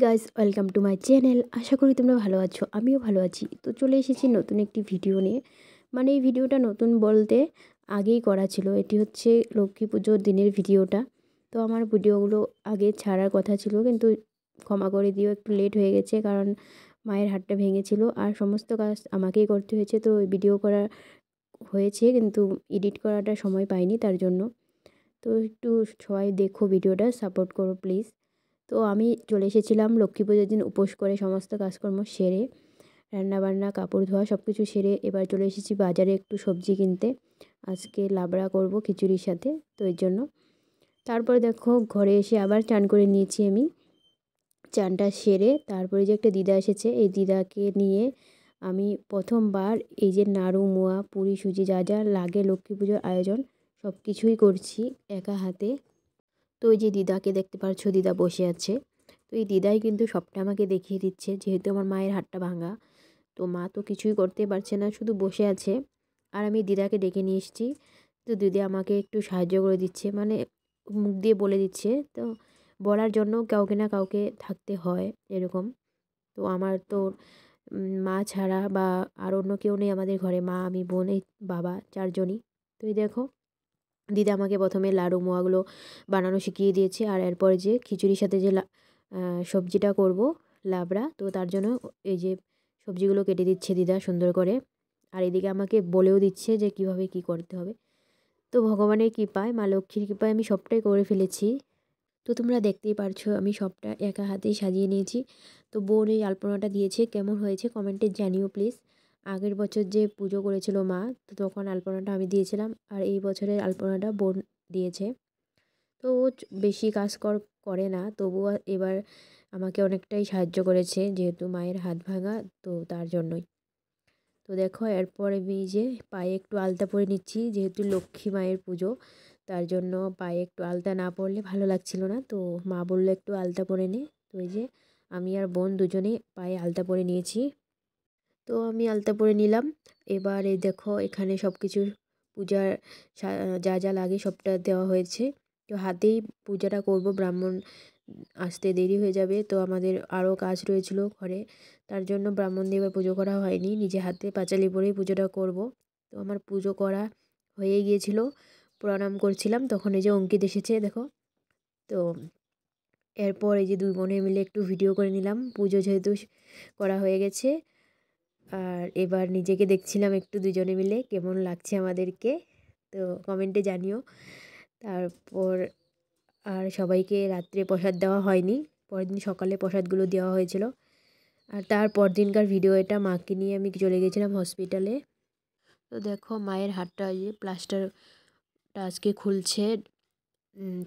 Guys, welcome to my channel. আশা করি তোমরা ভালো আছো, আমিও ভালো আছি। তো চলে এসেছি নতুন একটি ভিডিও নিয়ে। মানে এই ভিডিওটা নতুন বলতে আগেই করা ছিল। এটি হচ্ছে লক্ষ্মী পুজোর দিনের ভিডিওটা। তো আমার ভিডিওগুলো আগে ছাড়ার কথা ছিল, কিন্তু ক্ষমা করে দিও, একটু লেট হয়ে গেছে, কারণ মায়ের হাতটা ভেঙেছিল আর সমস্ত কাজ আমাকেই করতে হয়েছে। তো ভিডিও করা হয়েছে, কিন্তু এডিট করাটা সময় পাইনি, তার জন্য। তো একটু সবাই দেখো ভিডিওটা, সাপোর্ট করো প্লিজ। তো আমি চলে এসেছিলাম লক্ষ্মী পুজোর দিন উপোস করে সমস্ত কাজকর্ম সেরে, রান্নাবান্না, কাপড় ধোয়া সব কিছু সেরে এবার চলে এসেছি বাজারে একটু সবজি কিনতে। আজকে লাবড়া করব খিচুড়ির সাথে, তো এর জন্য। তারপরে দেখো ঘরে এসে আবার চান করে নিয়েছি আমি। চানটা সেরে তারপরে যে একটা দিদা এসেছে, এই দিদাকে নিয়ে আমি প্রথমবার এই যে নাড়ু, মোয়া, পুরি, সুজি যা যা লাগে লক্ষ্মী পুজোর আয়োজন সব কিছুই করছি একা হাতে। তো ওই যে দিদাকে দেখতে পাচ্ছ, দিদা বসে আছে। তো এই দিদাই কিন্তু সবটা আমাকে দেখিয়ে দিচ্ছে, যেহেতু আমার মায়ের হাতটা ভাঙা। তো মা তো কিছুই করতে পারছে না, শুধু বসে আছে। আর আমি দিদাকে ডেকে নিয়ে এসেছি। তো দিদি আমাকে একটু সাহায্য করে দিচ্ছে, মানে মুখ দিয়ে বলে দিচ্ছে। তো বলার জন্য কাউকে না কাউকে থাকতে হয়, এরকম। তো আমার তো মা ছাড়া বা আর অন্য কেউ নেই আমাদের ঘরে। মা, আমি, বোন, এই বাবা, চারজনই। তো এই দেখো দিদা আমাকে প্রথমে লাড়ু মোয়াগুলো বানানো শিখিয়ে দিয়েছে, আর এরপরে যে খিচুড়ির সাথে যে সবজিটা করব, লাবড়া, তো তার জন্য এই যে সবজিগুলো কেটে দিচ্ছে দিদা সুন্দর করে। আর এদিকে আমাকে বলেও দিচ্ছে যে কিভাবে কি করতে হবে। তো ভগবানের কৃপায়, মা লক্ষ্মীর কৃপায় আমি সবটাই করে ফেলেছি। তো তোমরা দেখতেই পারছো আমি সবটা একা হাতেই সাজিয়ে নিয়েছি। তো বোন এই আলপনাটা দিয়েছে, কেমন হয়েছে কমেন্টে জানিও প্লিজ। আগের বছর যে পুজো করেছিল মা, তো তখন আলপনাটা আমি দিয়েছিলাম, আর এই বছরের আলপনাটা বোন দিয়েছে। তো ও বেশি কাজ করে না, তবুও এবার আমাকে অনেকটাই সাহায্য করেছে, যেহেতু মায়ের হাত ভাঙা, তো তার জন্যই। তো দেখো এরপর আমি যে পায়ে একটু আলতা পরে নিচ্ছি, যেহেতু লক্ষ্মী মায়ের পুজো, তার জন্য পায়ে একটু আলতা না পরলে ভালো লাগছিল না। তো মা বললো একটু আলতা পরে নে। তো এই যে আমি আর বোন দুজনেই পায়ে আলতা পরে নিয়েছি। তো আমি আলতা পরে নিলাম। এবার এই দেখো এখানে সব কিছু পূজার যা যা লাগে সবটা দেওয়া হয়েছে। তো হাতেই পূজাটা করব, ব্রাহ্মণ আসতে দেরি হয়ে যাবে। তো আমাদের আরও কাজ রয়েছিল ঘরে, তার জন্য ব্রাহ্মণ দিয়ে এবার পুজো করা হয়নি, নিজে হাতে পাঁচালি পরেই পুজোটা করব। তো আমার পুজো করা হয়ে গিয়েছিল, প্রণাম করছিলাম, তখন এই যে অঙ্কিত এসেছে দেখো। তো এরপর এই যে দুই বোনে মিলে একটু ভিডিও করে নিলাম, পুজো যেহেতু করা হয়ে গেছে। আর এবার নিজেকে দেখছিলাম একটু দুজনে মিলে কেমন লাগছে আমাদেরকে, তো কমেন্টে জানিও। তারপর আর সবাইকে রাত্রে প্রসাদ দেওয়া হয়নি, পরের দিন সকালে প্রসাদগুলো দেওয়া হয়েছিল। আর তারপর দিনকার ভিডিও এটা, মাকে নিয়ে আমি চলে গেছিলাম হসপিটালে। তো দেখো মায়ের হাতটা যে প্লাস্টারটা আজকে খুলছে,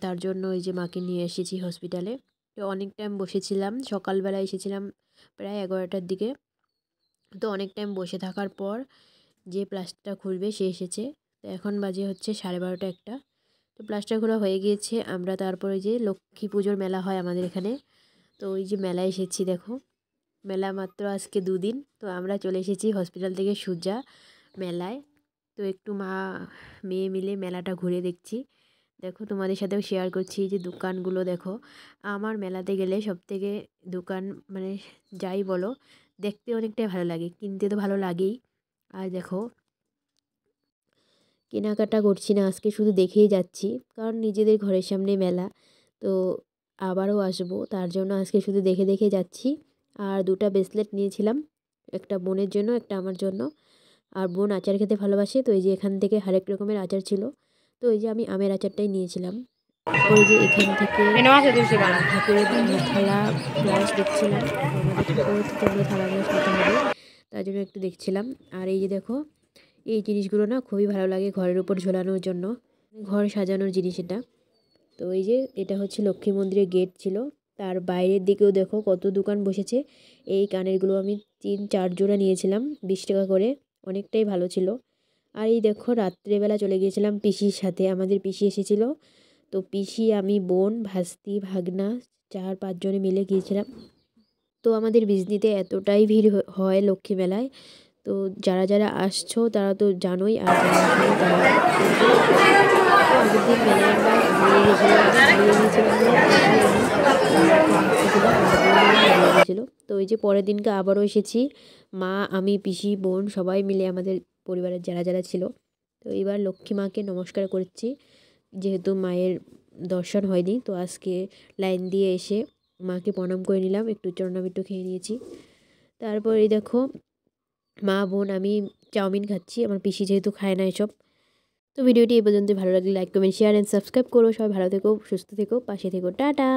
তার জন্য এই যে মাকে নিয়ে এসেছি হসপিটালে। তো অনেক টাইম বসেছিলাম, সকালবেলা এসেছিলাম প্রায় 11টার দিকে। তো অনেক টাইম বসে থাকার পর যে প্লাস্টারটা খুলবে সে এসেছে। তো এখন বাজে হচ্ছে 12:30 একটা। তো প্লাস্টার খোলা হয়ে গিয়েছে। আমরা তারপরে যে লক্ষ্মী পুজোর মেলা হয় আমাদের এখানে, তো ওই যে মেলায় এসেছি দেখো। মেলা মাত্র আজকে 2 দিন, তো আমরা চলে এসেছি হসপিটাল থেকে সুজা মেলায়। তো একটু মা মেয়ে মিলে মেলাটা ঘুরে দেখছি। দেখো তোমাদের সাথেও শেয়ার করছি যে দোকানগুলো দেখো। আমার মেলাতে গেলে সবথেকে দোকান, মানে যাই বলো, দেখতে অনেকটাই ভালো লাগে, কিনতে তো ভালো লাগেই। আর দেখো কেনাকাটা করছি না আজকে, শুধু দেখেই যাচ্ছি, কারণ নিজেদের ঘরের সামনে মেলা। তো আবারও আসবো, তার জন্য আজকে শুধু দেখে দেখে যাচ্ছি। আর 2টা ব্রেসলেট নিয়েছিলাম, একটা বোনের জন্য, একটা আমার জন্য। আর বোন আচার খেতে ভালোবাসে, তো এই যে এখান থেকে হরেক রকমের আচার ছিল। তো এই যে আমি আমের আচারটাই নিয়েছিলাম। তারপরে যে এখান থেকে ঠাকুরের থালা গ্লাস দেখছিলাম, তো আমাদের ঠাকুরের তো আমরা থালা গ্লাস নিতে হবে, তার জন্য একটু দেখছিলাম। আর এই যে দেখো এই জিনিসগুলো না খুবই ভালো লাগে ঘরের উপর ঝোলানোর জন্য, ঘর সাজানোর জিনিস এটা। তো এই যে এটা হচ্ছে লক্ষ্মী মন্দিরের গেট ছিল। তার বাইরের দিকেও দেখো কত দোকান বসেছে। এই কানেরগুলো আমি 3-4 জোড়া নিয়েছিলাম 20 টাকা করে, অনেকটাই ভালো ছিল। আর এই দেখো রাত্রেবেলা চলে গিয়েছিলাম পিসির সাথে, আমাদের পিসি এসেছিলো। তো পিসি, আমি, বোন, ভাস্তি, ভাগনা 4-5 জনে মিলে গিয়েছিলাম। তো আমাদের বিজনিতে এতটাই ভিড় হয় লক্ষ্মী মেলায়। তো যারা যারা আসছো তারা তো জানোই, আর যারা আসেনি তারা তো আগের দিন মেলায় আমরা হারিয়ে গিয়েছিলাম, এই যে পরের দিনকে আবারও এসেছি, মা, আমি, পিসি, বোন সবাই মিলে আমাদের পরিবারের যারা যারা ছিল। তো এবার লক্ষ্মী মাকে নমস্কার করছি, যেহেতু মায়ের দর্শন হয়নি। তো আজকে লাইন দিয়ে এসে মাকে প্রণাম করে নিলাম, একটু চরণামৃত খেয়ে নিয়েছি। তারপর এই দেখো মা, বোন, আমি চাউমিন খাচ্ছি, আমার পিসি যেহেতু খায় না এসব। তো ভিডিওটি এই পর্যন্ত, ভালো লাগলে like comment share and subscribe করো। সবাই ভালো থেকো, সুস্থ থেকো, পাশে থেকো, টাটা।